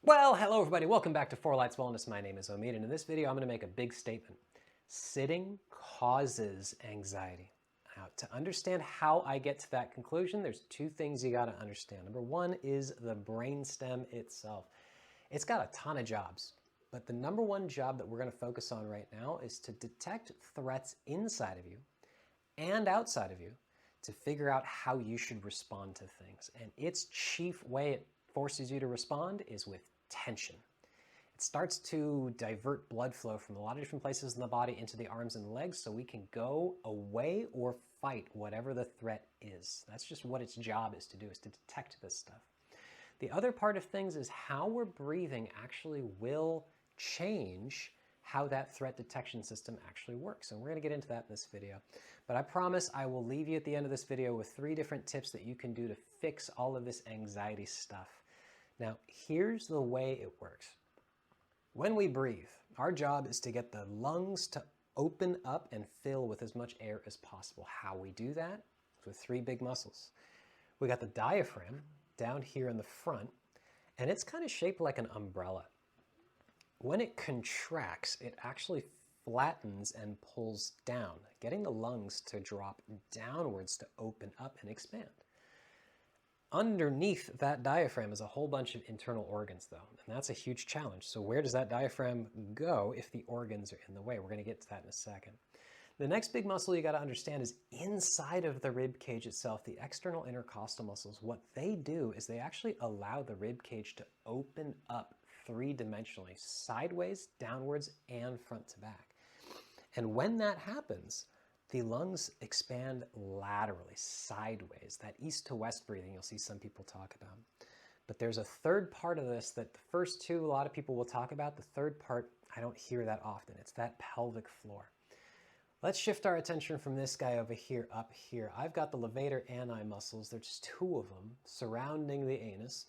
Well, hello everybody, welcome back to Four Lights Wellness. My name is Omid, and in this video I'm going to make a big statement. Sitting causes anxiety. Now, to understand how I get to that conclusion, there's two things you got to understand. Number one is the brainstem itself. It's got a ton of jobs, but the number one job that we're going to focus on right now is to detect threats inside of you and outside of you to figure out how you should respond to things. And its chief way it forces you to respond is with tension. It starts to divert blood flow from a lot of different places in the body into the arms and legs so we can go away or fight whatever the threat is. That's just what its job is to do, is to detect this stuff. The other part of things is how we're breathing actually will change how that threat detection system actually works. And we're going to get into that in this video. But I promise I will leave you at the end of this video with 3 different tips that you can do to fix all of this anxiety stuff. Now, here's the way it works. When we breathe, our job is to get the lungs to open up and fill with as much air as possible. How we do that is with 3 big muscles. We got the diaphragm down here in the front, and it's kind of shaped like an umbrella. When it contracts, it actually flattens and pulls down, getting the lungs to drop downwards to open up and expand. Underneath that diaphragm is a whole bunch of internal organs, though, and that's a huge challenge. So where does that diaphragm go if the organs are in the way? We're going to get to that in a second. The next big muscle you got to understand is inside of the rib cage itself, the external intercostal muscles. What they do is they actually allow the rib cage to open up 3-dimensionally, sideways, downwards, and front to back. And when that happens, the lungs expand laterally, sideways, that east to west breathing you'll see some people talk about. But there's a third part of this that the first 2 a lot of people will talk about. The third part, I don't hear that often. It's that pelvic floor. Let's shift our attention from this guy over here up here. I've got the levator ani muscles. There's 2 of them surrounding the anus.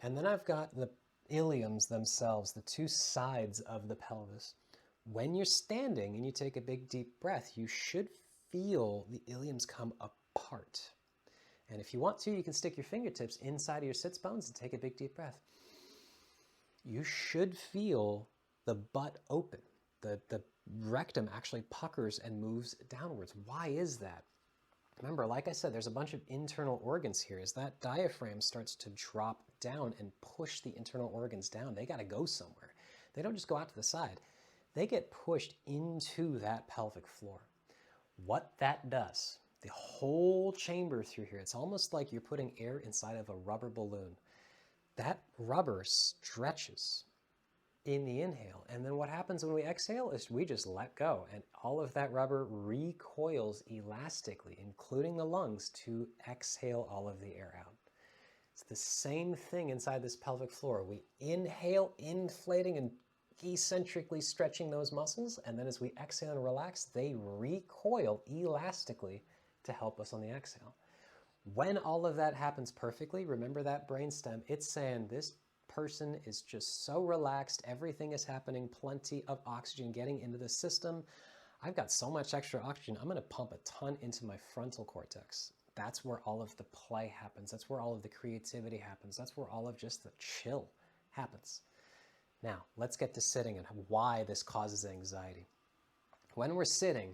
And then I've got the iliums themselves, the 2 sides of the pelvis. When you're standing and you take a big deep breath, you should feel the iliums come apart. And if you want to, you can stick your fingertips inside of your sits bones and take a big deep breath. You should feel the butt open. The rectum actually puckers and moves downwards. Why is that? Remember, like I said, there's a bunch of internal organs here. As that diaphragm starts to drop down and push the internal organs down, they got to go somewhere. They don't just go out to the side. They get pushed into that pelvic floor. What that does, the whole chamber through here, it's almost like you're putting air inside of a rubber balloon. That rubber stretches in the inhale, and then what happens when we exhale is we just let go, and all of that rubber recoils elastically, including the lungs, to exhale all of the air out. It's the same thing inside this pelvic floor. We inhale, inflating and eccentrically stretching those muscles, and then as we exhale and relax, they recoil elastically to help us on the exhale. When all of that happens perfectly, remember that brainstem, it's saying this person is just so relaxed, everything is happening, plenty of oxygen getting into the system. I've got so much extra oxygen, I'm going to pump a ton into my frontal cortex. That's where all of the play happens. That's where all of the creativity happens. That's where all of just the chill happens. Now, let's get to sitting and why this causes anxiety. When we're sitting,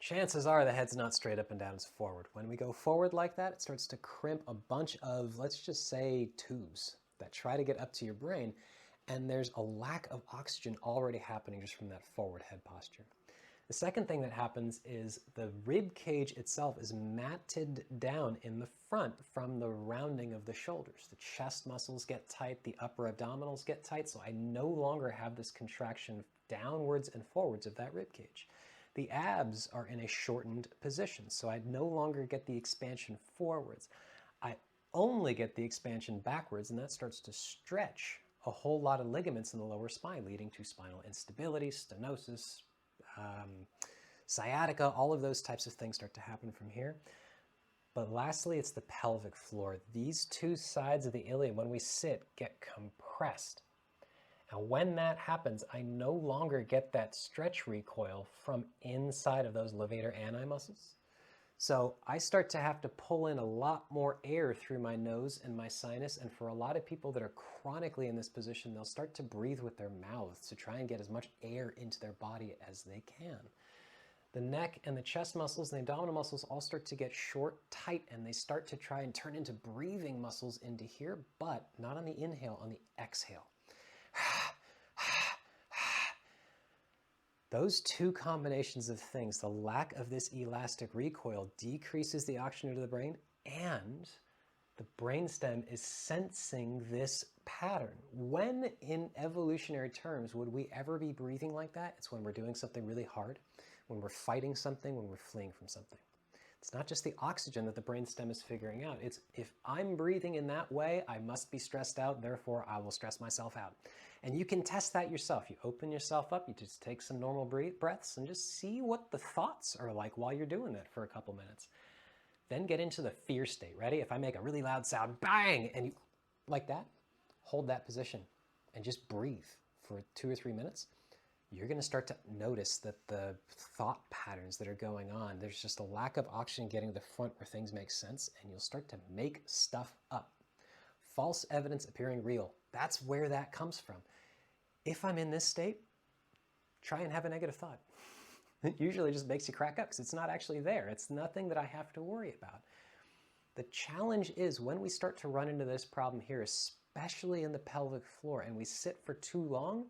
chances are the head's not straight up and down, it's forward. When we go forward like that, it starts to crimp a bunch of, let's just say, tubes that try to get up to your brain, and there's a lack of oxygen already happening just from that forward head posture. The second thing that happens is the rib cage itself is matted down in the front from the rounding of the shoulders. The chest muscles get tight, the upper abdominals get tight, so I no longer have this contraction downwards and forwards of that rib cage. The abs are in a shortened position, so I no longer get the expansion forwards. I only get the expansion backwards, and that starts to stretch a whole lot of ligaments in the lower spine, leading to spinal instability, stenosis, sciatica, all of those types of things start to happen from here. But lastly, it's the pelvic floor. These 2 sides of the ilium, when we sit, get compressed. And when that happens, I no longer get that stretch recoil from inside of those levator ani muscles. So I start to have to pull in a lot more air through my nose and my sinus. And for a lot of people that are chronically in this position, they'll start to breathe with their mouths to try and get as much air into their body as they can. The neck and the chest muscles and the abdominal muscles all start to get short, tight, and they start to try and turn into breathing muscles into here, but not on the inhale, on the exhale. Those two combinations of things, the lack of this elastic recoil decreases the oxygen to the brain, and the brainstem is sensing this pattern. When in evolutionary terms would we ever be breathing like that? It's when we're doing something really hard, when we're fighting something, when we're fleeing from something. It's not just the oxygen that the brainstem is figuring out. It's if I'm breathing in that way, I must be stressed out, therefore I will stress myself out. And you can test that yourself. You open yourself up, you just take some normal breaths and just see what the thoughts are like while you're doing that for a couple minutes. Then get into the fear state. Ready? If I make a really loud sound, bang, and you like that, hold that position and just breathe for 2 or 3 minutes. You're going to start to notice that the thought patterns that are going on, there's just a lack of oxygen getting to the front where things make sense, and you'll start to make stuff up. False evidence appearing real. That's where that comes from. If I'm in this state, try and have a negative thought. It usually just makes you crack up because it's not actually there. It's nothing that I have to worry about. The challenge is when we start to run into this problem here, especially in the pelvic floor, and we sit for too long,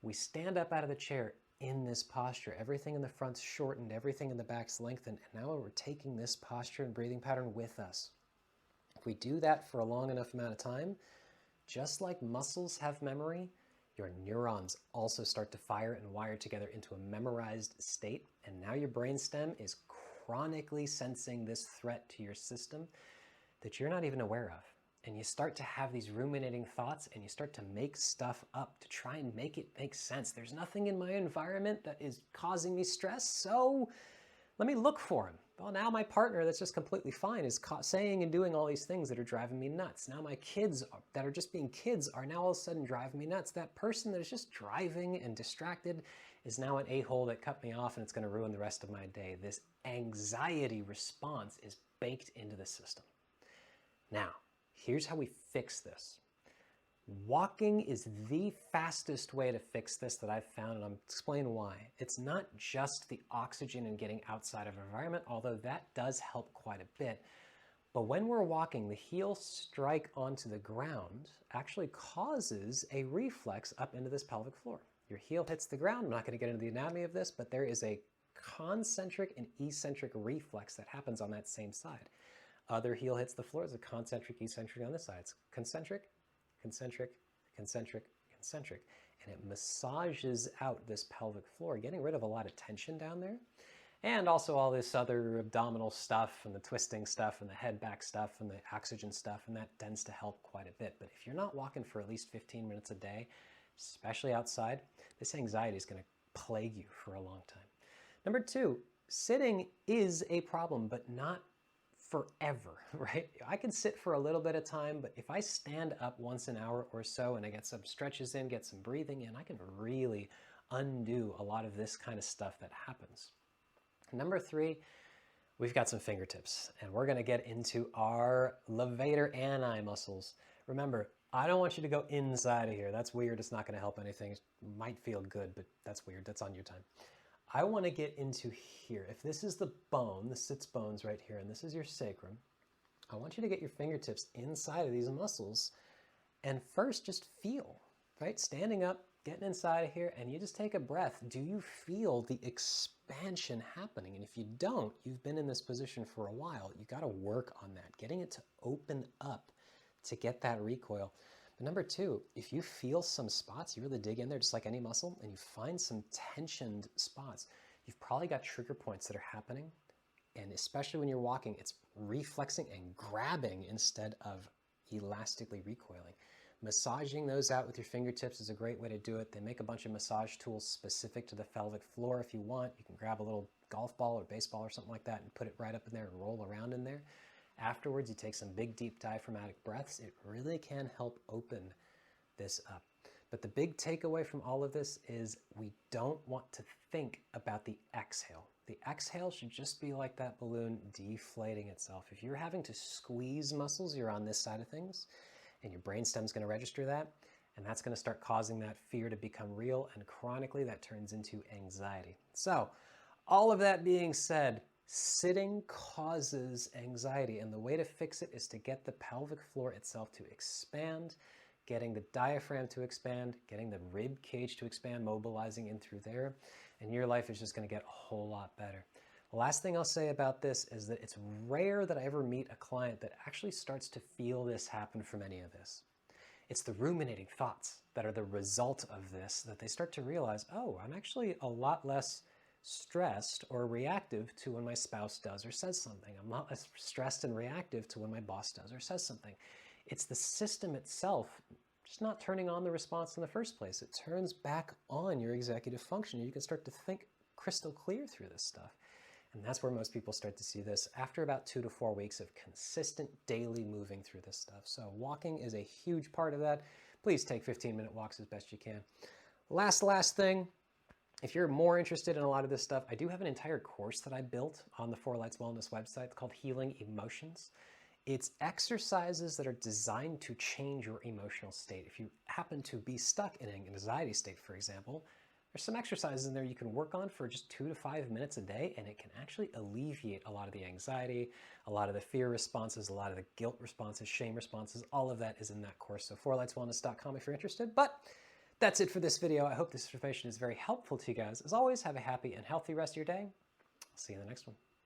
we stand up out of the chair in this posture. Everything in the front's shortened, everything in the back's lengthened, and now we're taking this posture and breathing pattern with us. If we do that for a long enough amount of time, just like muscles have memory, your neurons also start to fire and wire together into a memorized state, and now your brainstem is chronically sensing this threat to your system that you're not even aware of. And you start to have these ruminating thoughts and you start to make stuff up to try and make it make sense. There's nothing in my environment that is causing me stress, so let me look for him. Well, now my partner that's just completely fine is saying and doing all these things that are driving me nuts. Now my kids that are just being kids are now all of a sudden driving me nuts. That person that is just driving and distracted is now an a-hole that cut me off and it's going to ruin the rest of my day. This anxiety response is baked into the system. Now, here's how we fix this. Walking is the fastest way to fix this that I've found, and I'll explain why. It's not just the oxygen and getting outside of our environment, although that does help quite a bit. But when we're walking, the heel strike onto the ground actually causes a reflex up into this pelvic floor. Your heel hits the ground. I'm not going to get into the anatomy of this, but there is a concentric and eccentric reflex that happens on that same side. Other heel hits the floor, is a concentric, eccentric on this side. It's concentric, concentric, concentric, concentric. And it massages out this pelvic floor, getting rid of a lot of tension down there. And also all this other abdominal stuff and the twisting stuff and the head back stuff and the oxygen stuff, and that tends to help quite a bit. But if you're not walking for at least 15 minutes a day, especially outside, this anxiety is going to plague you for a long time. Number 2, sitting is a problem, but not forever, right? I can sit for a little bit of time, but if I stand up once an hour or so and I get some stretches in, get some breathing in, I can really undo a lot of this kind of stuff that happens. Number 3, we've got some fingertips, and we're going to get into our levator ani muscles. Remember, I don't want you to go inside of here. That's weird. It's not going to help anything. It might feel good, but that's weird. That's on your time. I want to get into here. If this is the bone, the sits bones right here, and this is your sacrum, I want you to get your fingertips inside of these muscles and first just feel, right? Standing up, getting inside of here, and you just take a breath. Do you feel the expansion happening? And if you don't, you've been in this position for a while. You got to work on that, getting it to open up to get that recoil. But number 2, if you feel some spots, you really dig in there just like any muscle, and you find some tensioned spots, you've probably got trigger points that are happening. And especially when you're walking, it's reflexing and grabbing instead of elastically recoiling. Massaging those out with your fingertips is a great way to do it. They make a bunch of massage tools specific to the pelvic floor if you want. You can grab a little golf ball or baseball or something like that and put it right up in there and roll around in there. Afterwards, you take some big, deep diaphragmatic breaths. It really can help open this up. But the big takeaway from all of this is we don't want to think about the exhale. The exhale should just be like that balloon deflating itself. If you're having to squeeze muscles, you're on this side of things, and your brainstem's going to register that, and that's going to start causing that fear to become real, and chronically that turns into anxiety. So, all of that being said, sitting causes anxiety, and the way to fix it is to get the pelvic floor itself to expand, getting the diaphragm to expand, getting the rib cage to expand, mobilizing in through there, and your life is just going to get a whole lot better. The last thing I'll say about this is that it's rare that I ever meet a client that actually starts to feel this happen from any of this. It's the ruminating thoughts that are the result of this that they start to realize, oh, I'm actually a lot less stressed or reactive to when my spouse does or says something. I'm not less stressed and reactive to when my boss does or says something. It's the system itself just not turning on the response in the first place. It turns back on your executive function. You can start to think crystal clear through this stuff. And that's where most people start to see this after about 2 to 4 weeks of consistent daily moving through this stuff. So walking is a huge part of that. Please take 15-minute walks as best you can. Last thing, if you're more interested in a lot of this stuff, I do have an entire course that I built on the Four Lights Wellness website called Healing Emotions. It's exercises that are designed to change your emotional state. If you happen to be stuck in an anxiety state, for example, there's some exercises in there you can work on for just 2 to 5 minutes a day, and it can actually alleviate a lot of the anxiety, a lot of the fear responses, a lot of the guilt responses, shame responses. All of that is in that course. So fourlightswellness.com if you're interested. But that's it for this video. I hope this information is very helpful to you guys. As always, have a happy and healthy rest of your day. I'll see you in the next one.